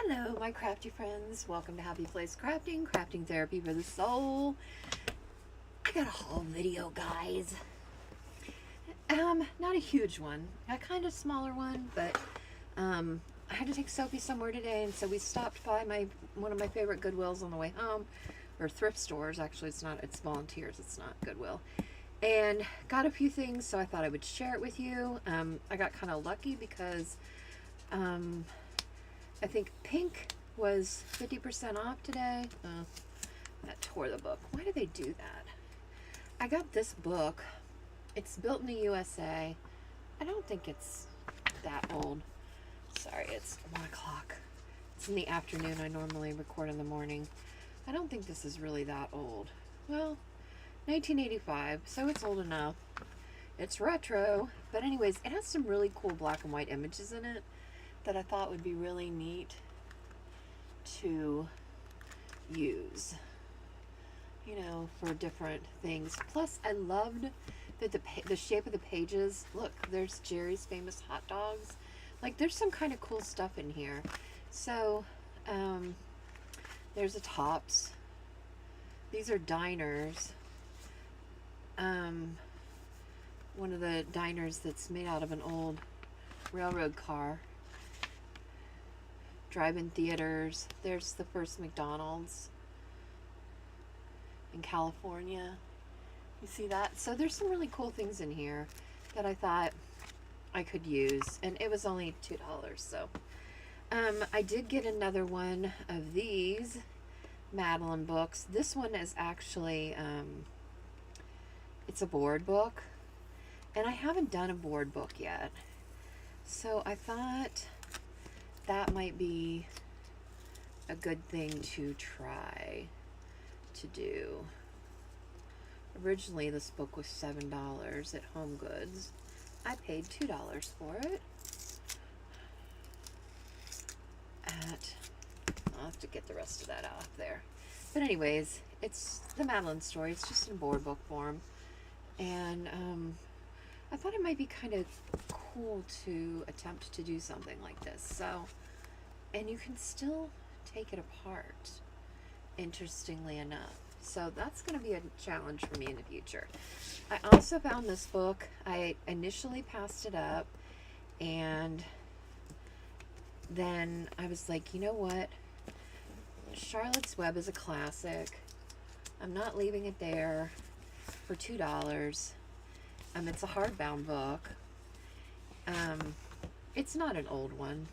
Hello, my crafty friends. Welcome to Happy Place Crafting, crafting therapy for the soul. I got a haul video, guys. Not a huge one, a kind of smaller one, but I had to take Sophie somewhere today, and so we stopped by one of my favorite Goodwills on the way home, or thrift stores. Actually, it's volunteers. It's not Goodwill. And got a few things, so I thought I would share it with you. I got kind of lucky because I think pink was 50% off today. That tore the book. Why do they do that? I got this book. It's built in the USA. I don't think it's that old. Sorry, it's 1 o'clock. It's in the afternoon. I normally record in the morning. I don't think this is really that old. Well, 1985, so it's old enough. It's retro. But anyways, it has some really cool black and white images in it that I thought would be really neat to use, you know, for different things. Plus, I loved that the shape of the pages. Look, there's Jerry's famous hot dogs. Like, there's some kind of cool stuff in here. So, there's a Tops. These are diners. One of the diners that's made out of an old railroad car. Drive-in theaters. There's the first McDonald's in California. You see that? So there's some really cool things in here that I thought I could use, and it was only $2. So I did get another one of these Madeline books. This one is actually it's a board book, and I haven't done a board book yet, so I thought that might be a good thing to try to do. Originally, this book was $7 at Home Goods. I paid $2 for it. I'll have to get the rest of that off there. But anyways, it's the Madeline story. It's just in board book form. And I thought it might be kind of cool to attempt to do something like this. So, and you can still take it apart, interestingly enough. So that's going to be a challenge for me in the future. I also found this book. I initially passed it up, and then I was like, you know what? Charlotte's Web is a classic. I'm not leaving it there for $2. It's a hardbound book. It's not an old one.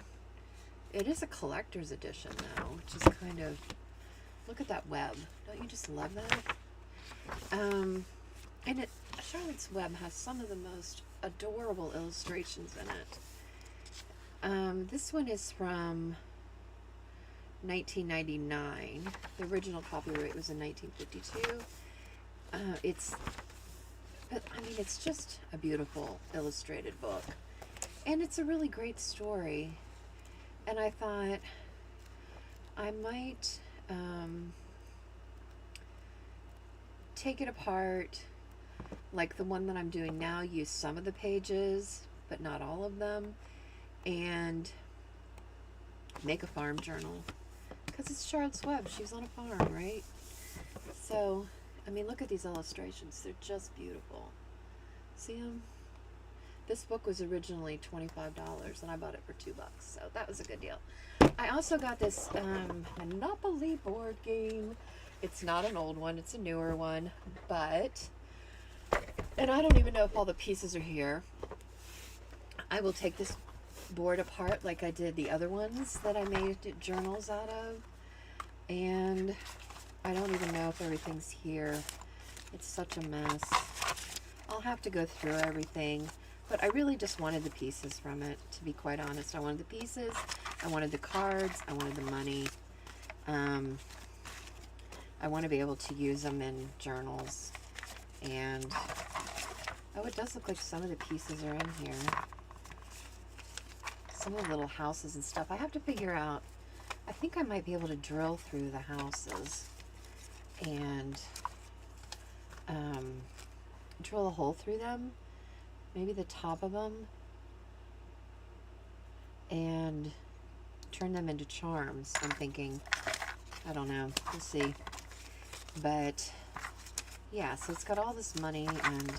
It is a collector's edition now, which is kind of, look at that web. Don't you just love that? And Charlotte's Web has some of the most adorable illustrations in it. This one is from 1999. The original copyright was in 1952. It's just a beautiful illustrated book. And it's a really great story. And I thought I might take it apart, like the one that I'm doing now, use some of the pages, but not all of them, and make a farm journal. Because it's Charlotte's Web. She was on a farm, right? So, I mean, look at these illustrations. They're just beautiful. See them? This book was originally $25, and I bought it for $2, so that was a good deal. I also got this Monopoly board game. It's not an old one. It's a newer one, and I don't even know if all the pieces are here. I will take this board apart like I did the other ones that I made journals out of, and I don't even know if everything's here. It's such a mess. I'll have to go through everything, but I really just wanted the pieces from it, to be quite honest. I wanted the pieces, I wanted the cards, I wanted the money. I want to be able to use them in journals. And, oh, it does look like some of the pieces are in here. Some of the little houses and stuff. I have to figure out, I think I might be able to drill through the houses and drill a hole through them, maybe the top of them, and turn them into charms. I'm thinking, I don't know, we'll see. But yeah, so it's got all this money, and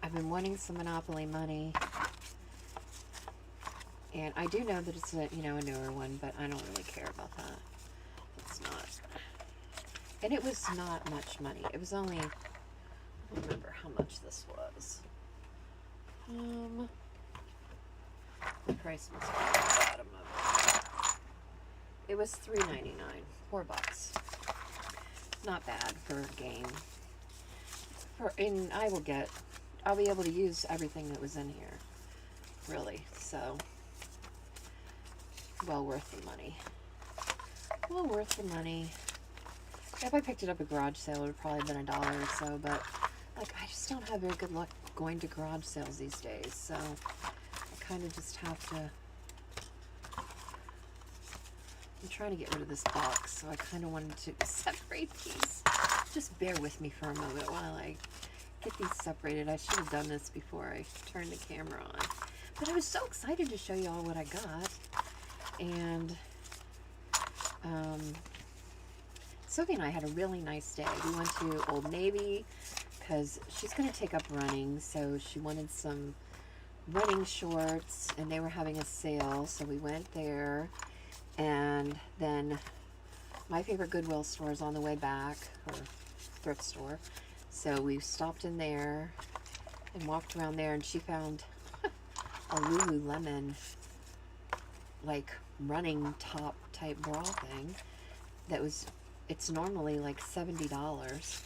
I've been wanting some Monopoly money. And I do know that it's a, you know, a newer one, but I don't really care about that. It's not. And it was not much money. It was only, I don't remember how much this was. The price must be at the bottom of it. It was $3.99, $4. Not bad for a game. And I'll be able to use everything that was in here, really. So, well worth the money. Well worth the money. If I picked it up at a garage sale, it would have probably been $1 or so, but like, I just don't have very good luck going to garage sales these days, so I kind of just have to. I'm trying to get rid of this box, so I kind of wanted to separate these. Just bear with me for a moment while I get these separated. I should have done this before I turned the camera on, but I was so excited to show you all what I got. And Sophie and I had a really nice day. We went to Old Navy because she's going to take up running, so she wanted some running shorts, and they were having a sale, so we went there. And then my favorite Goodwill store is on the way back, or thrift store, so we stopped in there and walked around there, and she found a Lululemon like running top type bra thing that was, it's normally like $70,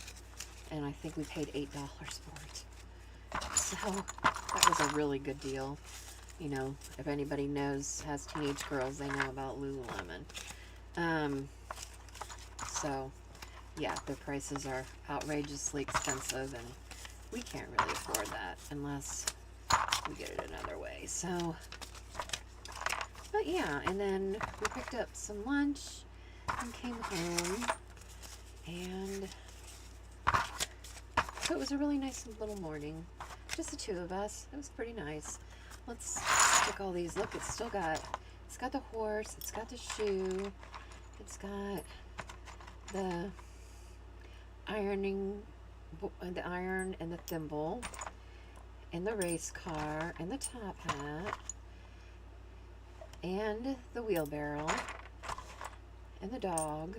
and I think we paid $8 for it. So that was a really good deal. You know, if anybody has teenage girls, they know about Lululemon. So yeah, their prices are outrageously expensive, and we can't really afford that unless we get it another way. So, but yeah, and then we picked up some lunch and came home, and so it was a really nice little morning. Just the two of us. It was pretty nice. Let's stick all these. Look, it's got the horse, it's got the shoe, it's got the iron and the thimble, and the race car, and the top hat, and the wheelbarrow, and the dog,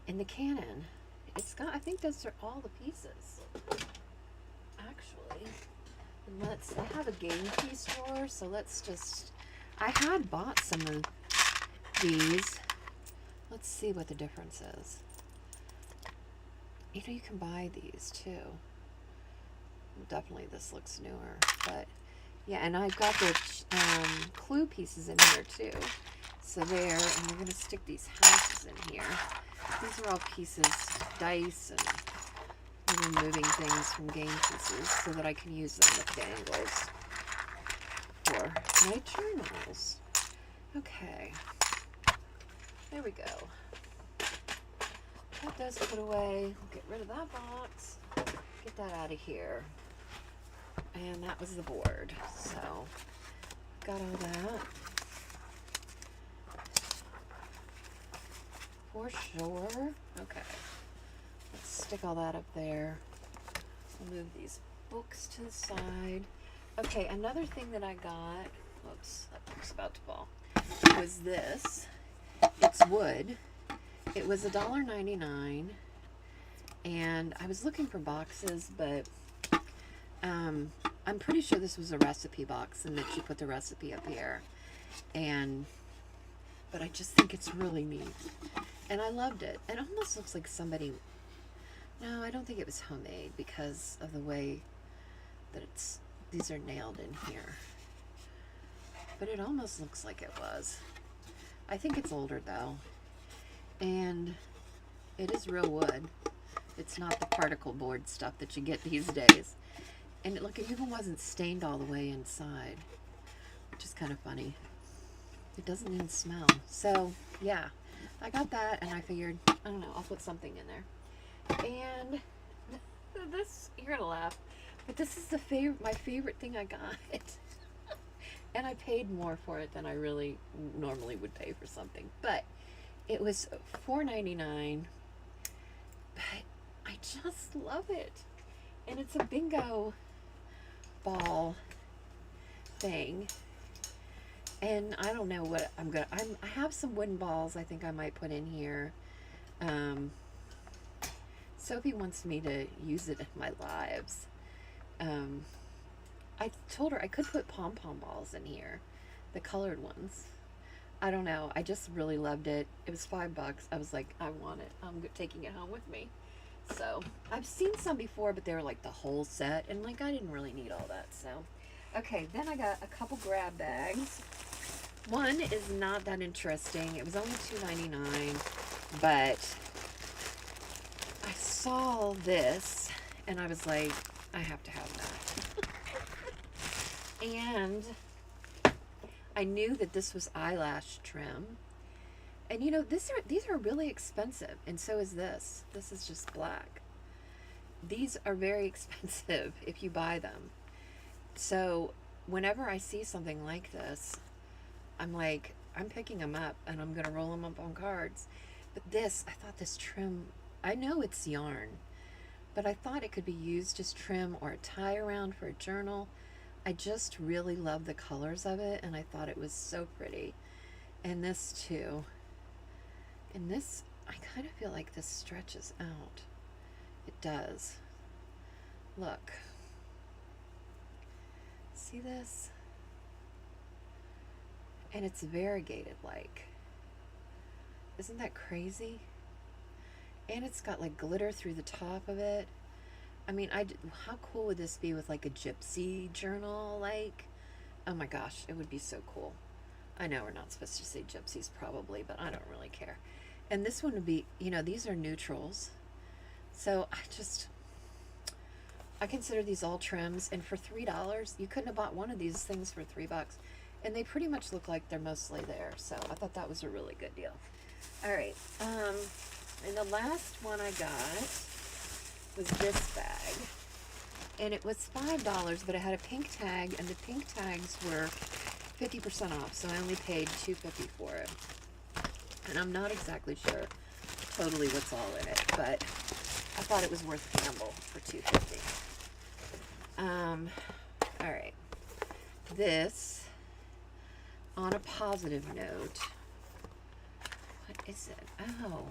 and the cannon. I think those are all the pieces, actually. And I have a game piece drawer, so I had bought some of these. Let's see what the difference is. You know, you can buy these too. Definitely this looks newer, but yeah, and I've got the clue pieces in here too. So there, and we're going to stick these houses in here. These are all pieces, dice, and little moving things from game pieces so that I can use them with dangles for my journals. Okay, there we go. That does put away. We'll get rid of that box. Get that out of here. And that was the board. So, got all that. For sure. Okay. Let's stick all that up there. I'll move these books to the side. Okay, another thing that I got, whoops, that book's about to fall, was this. It's wood. It was $1.99, and I was looking for boxes, but I'm pretty sure this was a recipe box, and that she put the recipe up here. But I just think it's really neat, and I loved it. It almost looks like somebody. No, I don't think it was homemade because of the way that these are nailed in here. But it almost looks like it was. I think it's older though. And it is real wood. It's not the particle board stuff that you get these days. And look, it even wasn't stained all the way inside, which is kind of funny. It doesn't even smell. So yeah, I got that, and I figured, I don't know, I'll put something in there. And this, you're gonna laugh, but this is my favorite thing I got. And I paid more for it than I really normally would pay for something. But it was $4.99. But I just love it. And it's a bingo ball thing. And I don't know what I have some wooden balls I think I might put in here. Sophie wants me to use it in my lives. I told her I could put pom-pom balls in here, the colored ones. I don't know. I just really loved it. It was $5. I was like, I want it. I'm taking it home with me. So I've seen some before, but they were like the whole set, and like I didn't really need all that. So, okay, then I got a couple grab bags. One is not that interesting. It was only $2.99, but I saw this and I was like, I have to have that. And I knew that this was eyelash trim. And you know, these are really expensive, and so is this. This is just black. These are very expensive if you buy them. So whenever I see something like this, I'm like, I'm picking them up and I'm gonna roll them up on cards. But this, I thought this trim, I know it's yarn, but I thought it could be used as trim or a tie around for a journal. I just really love the colors of it, and I thought it was so pretty. And this too. And this, I kind of feel like this stretches out. It does. Look. See this? And it's variegated like. Isn't that crazy? And it's got like glitter through the top of it. I mean, how cool would this be with like a gypsy journal? Like, oh my gosh, it would be so cool. I know we're not supposed to say gypsies probably, but I don't really care. And this one would be, you know, these are neutrals. So I consider these all trims, and for $3, you couldn't have bought one of these things for $3. And they pretty much look like they're mostly there. So I thought that was a really good deal. All right. And the last one I got was this bag. And it was $5, but it had a pink tag, and the pink tags were 50% off. So I only paid $2.50 for it. And I'm not exactly sure totally what's all in it, but I thought it was worth a gamble for $2.50. All right. This, on a positive note, what is it? Oh,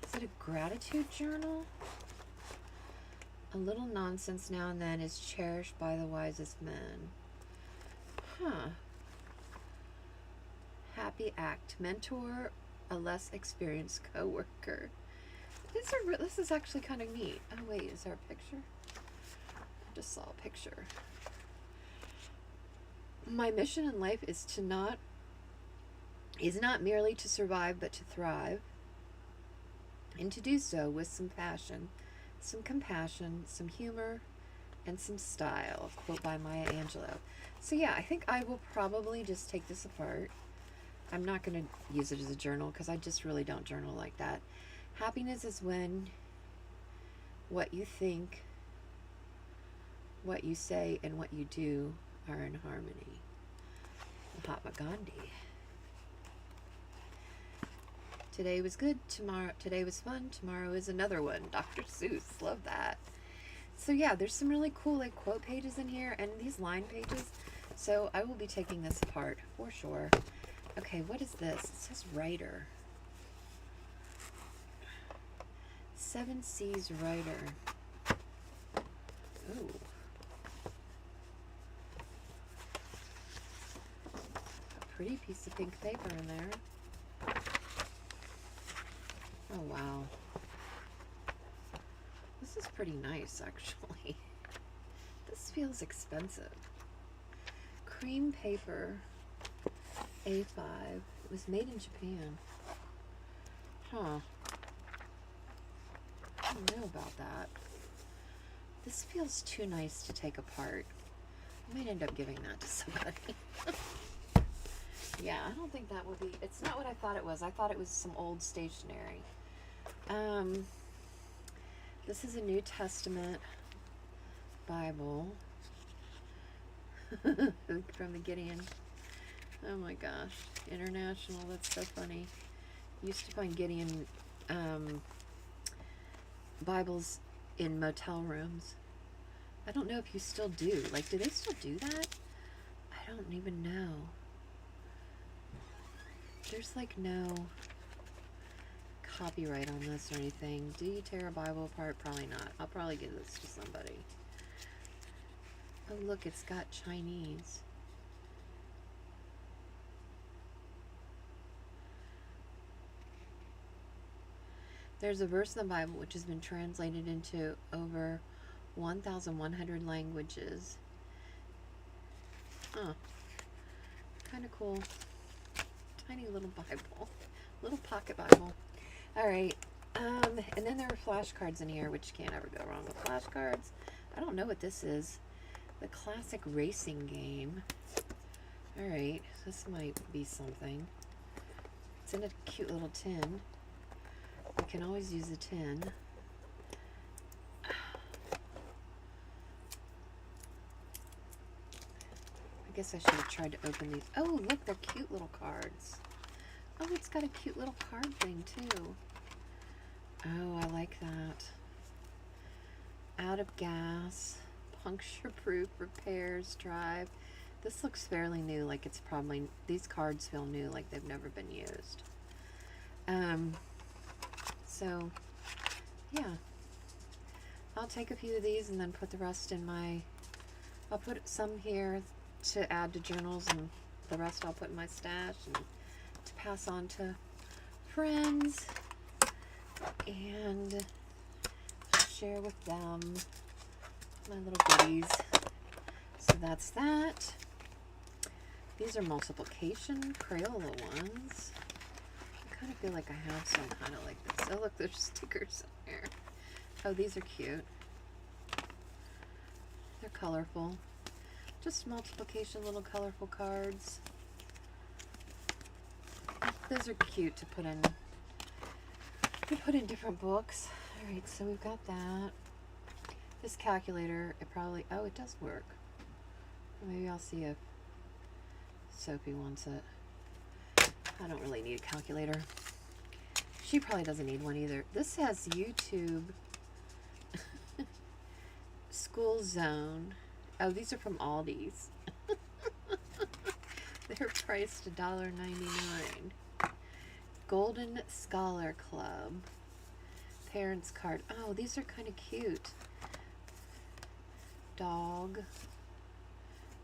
is it a gratitude journal? A little nonsense now and then is cherished by the wisest men. Huh. Happy act. Mentor a less experienced coworker. This is actually kind of neat. Oh wait, is there a picture? I just saw a picture. My mission in life is not merely to survive, but to thrive, and to do so with some passion, some compassion, some humor, and some style. A quote by Maya Angelou. So yeah, I think I will probably just take this apart. I'm not going to use it as a journal because I just really don't journal like that. Happiness is when what you think, what you say, and what you do are in harmony. Mahatma Gandhi. Today was good. Today was fun. Tomorrow is another one. Dr. Seuss. Love that. So yeah, there's some really cool like quote pages in here and these line pages. So I will be taking this apart for sure. Okay, what is this? It says writer. 7 Seas writer. Ooh. A pretty piece of pink paper in there. Oh wow. This is pretty nice actually. This feels expensive. Cream paper. A5. It was made in Japan. Huh. I don't know about that. This feels too nice to take apart. I might end up giving that to somebody. Yeah, I don't think that would be... It's not what I thought it was. I thought it was some old stationery. This is a New Testament Bible. from the Gideon. Oh my gosh. International, that's so funny. Used to find Gideon Bibles in motel rooms. I don't know if you still do. Like, do they still do that? I don't even know. There's like no copyright on this or anything. Do you tear a Bible apart? Probably not. I'll probably give this to somebody. Oh, look, it's got Chinese. There's a verse in the Bible which has been translated into over 1,100 languages. Huh. Kind of cool. Tiny little Bible. Little pocket Bible. Alright. And then there were flashcards in here, which you can't ever go wrong with flashcards. I don't know what this is. The classic racing game. Alright. This might be something. It's in a cute little tin. You can always use a tin. I guess I should have tried to open these. Oh, look, they're cute little cards. Oh, it's got a cute little card thing, too. Oh, I like that. Out of gas, puncture-proof, repairs, drive. This looks fairly new, like it's probably, these cards feel new, like they've never been used. So, yeah. I'll take a few of these and then put the rest in my, I'll put some here to add to journals, and the rest I'll put in my stash and to pass on to friends and share with them my little goodies. So that's that. These are multiplication Crayola ones. I kind of feel like I have some kind of like this. Oh, look, there's stickers in there. Oh, these are cute. They're colorful. Just multiplication, little colorful cards. Those are cute to put in different books. All right, so we've got that. This calculator, it probably, oh, it does work. Maybe I'll see if Sophie wants it. I don't really need a calculator. She probably doesn't need one either. This has YouTube, School Zone. Oh, these are from Aldi's. They're priced $1.99. Golden Scholar Club. Parents card. Oh, these are kind of cute. Dog.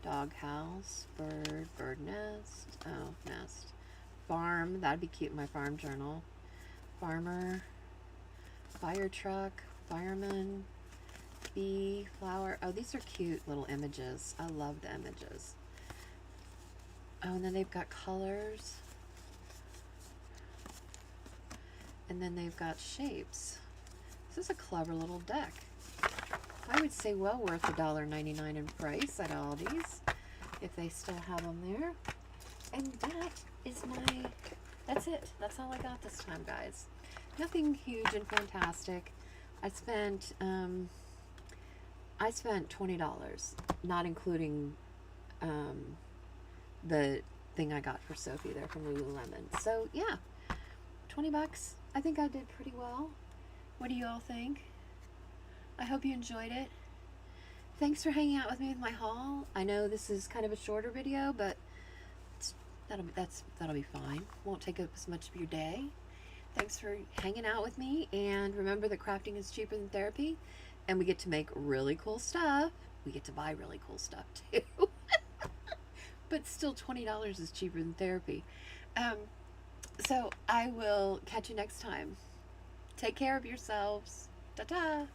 Dog house. Bird. Bird nest. Oh, nest. Farm. That'd be cute in my farm journal. Farmer. Fire truck. Fireman. Bee. Flower. Oh, these are cute little images. I love the images. Oh, and then they've got colors. And then they've got shapes. This is a clever little deck. I would say well worth $1.99 in price at Aldi's, if they still have them there. And that is that's it. That's all I got this time, guys. Nothing huge and fantastic. I spent $20, not including the thing I got for Sophie there from Lululemon. So yeah, 20 bucks. I think I did pretty well. What do you all think? I hope you enjoyed it. Thanks for hanging out with me with my haul. I know this is kind of a shorter video, but that'll be fine. Won't take up as much of your day. Thanks for hanging out with me, and remember that crafting is cheaper than therapy, and we get to make really cool stuff. We get to buy really cool stuff too. But still, $20 is cheaper than therapy. So I will catch you next time. Take care of yourselves. Ta-ta!